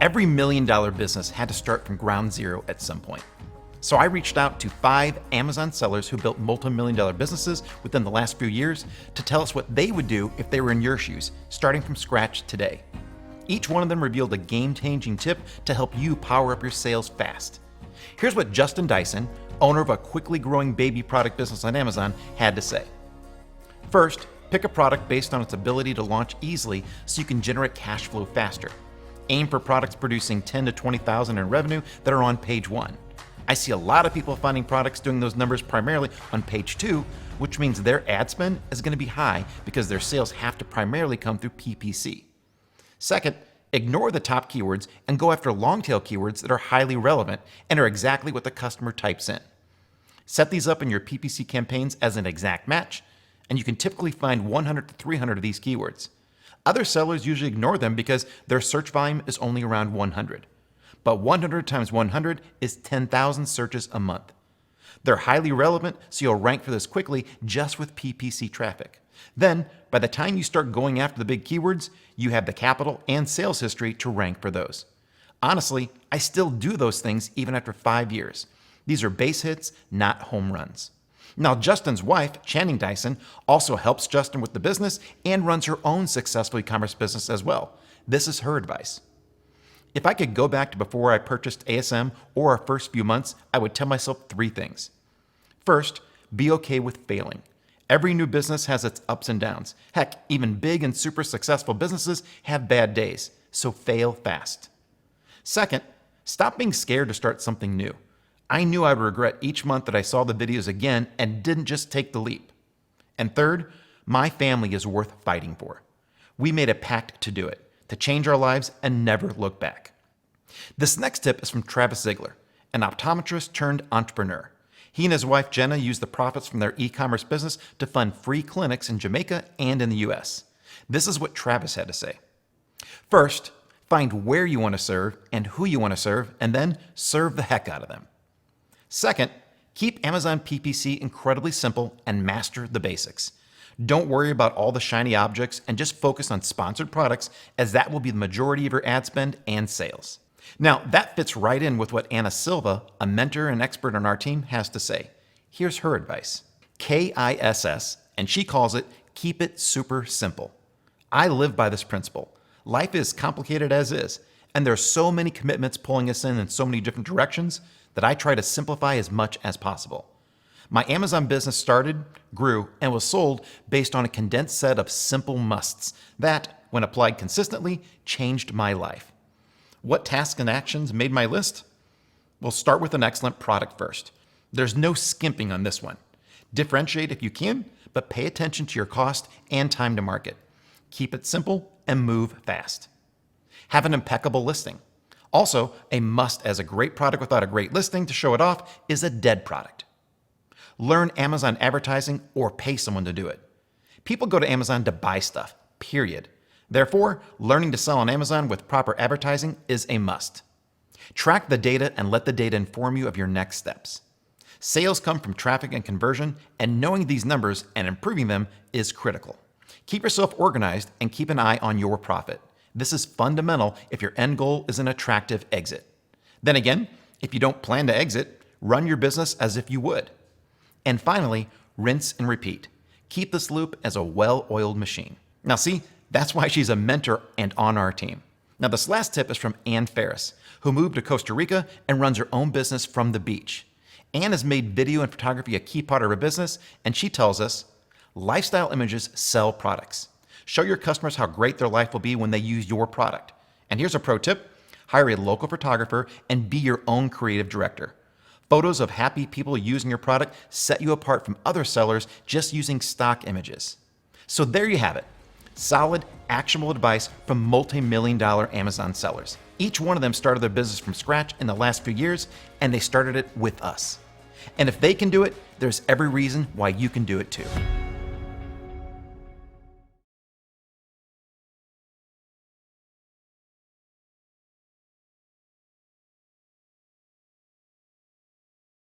Every $1 million business had to start from ground zero at some point. So I reached out to 5 Amazon sellers who built multi-million-dollar businesses within the last few years to tell us what they would do if they were in your shoes, starting from scratch today. Each one of them revealed a game-changing tip to help you power up your sales fast. Here's what Justin Dyson, owner of a quickly growing baby product business on Amazon, had to say. First, pick a product based on its ability to launch easily so you can generate cash flow faster. Aim for products producing $10,000 to $20,000 in revenue that are on page 1. I see a lot of people finding products doing those numbers primarily on page 2, which means their ad spend is going to be high because their sales have to primarily come through PPC. Second, ignore the top keywords and go after long-tail keywords that are highly relevant and are exactly what the customer types in. Set these up in your PPC campaigns as an exact match, and you can typically find 100 to 300 of these keywords. Other sellers usually ignore them because their search volume is only around 100. But 100 times 100 is 10,000 searches a month. They're highly relevant, so you'll rank for this quickly just with PPC traffic. Then, by the time you start going after the big keywords, you have the capital and sales history to rank for those. Honestly, I still do those things even after 5 years. These are base hits, not home runs. Now, Justin's wife, Channing Dyson, also helps Justin with the business and runs her own successful e-commerce business as well. This is her advice. If I could go back to before I purchased ASM or our first few months, I would tell myself 3 things. First, be okay with failing. Every new business has its ups and downs. Heck, even big and super successful businesses have bad days, so fail fast. Second, stop being scared to start something new. I knew I would regret each month that I saw the videos again and didn't just take the leap. And third, my family is worth fighting for. We made a pact to do it, to change our lives and never look back. This next tip is from Travis Ziegler, an optometrist turned entrepreneur. He and his wife Jenna used the profits from their e-commerce business to fund free clinics in Jamaica and in the US. This is what Travis had to say. First, find where you want to serve and who you want to serve, and then serve the heck out of them. Second, keep Amazon PPC incredibly simple and master the basics. Don't worry about all the shiny objects and just focus on sponsored products, as that will be the majority of your ad spend and sales. Now, that fits right in with what Anna Silva, a mentor and expert on our team, has to say. Here's her advice. KISS, and she calls it, keep it super simple. I live by this principle. Life is complicated as is, and there are so many commitments pulling us in so many different directions that I try to simplify as much as possible. My Amazon business started, grew, and was sold based on a condensed set of simple musts that, when applied consistently, changed my life. What tasks and actions made my list? We'll start with an excellent product first. There's no skimping on this one. Differentiate if you can, but pay attention to your cost and time to market. Keep it simple and move fast. Have an impeccable listing. Also, a must, as a great product without a great listing to show it off is a dead product. Learn Amazon advertising or pay someone to do it. People go to Amazon to buy stuff, period. Therefore, learning to sell on Amazon with proper advertising is a must. Track the data and let the data inform you of your next steps. Sales come from traffic and conversion, and knowing these numbers and improving them is critical. Keep yourself organized and keep an eye on your profit. This is fundamental if your end goal is an attractive exit. Then again, if you don't plan to exit, run your business as if you would. And finally, rinse and repeat. Keep this loop as a well-oiled machine. Now see, that's why she's a mentor and on our team. Now this last tip is from Ann Ferris, who moved to Costa Rica and runs her own business from the beach. Ann has made video and photography a key part of her business, and she tells us, lifestyle images sell products. Show your customers how great their life will be when they use your product. And here's a pro tip. Hire a local photographer and be your own creative director. Photos of happy people using your product set you apart from other sellers just using stock images. So there you have it. Solid, actionable advice from multi-million-dollar Amazon sellers. Each one of them started their business from scratch in the last few years, and they started it with us. And if they can do it, there's every reason why you can do it too.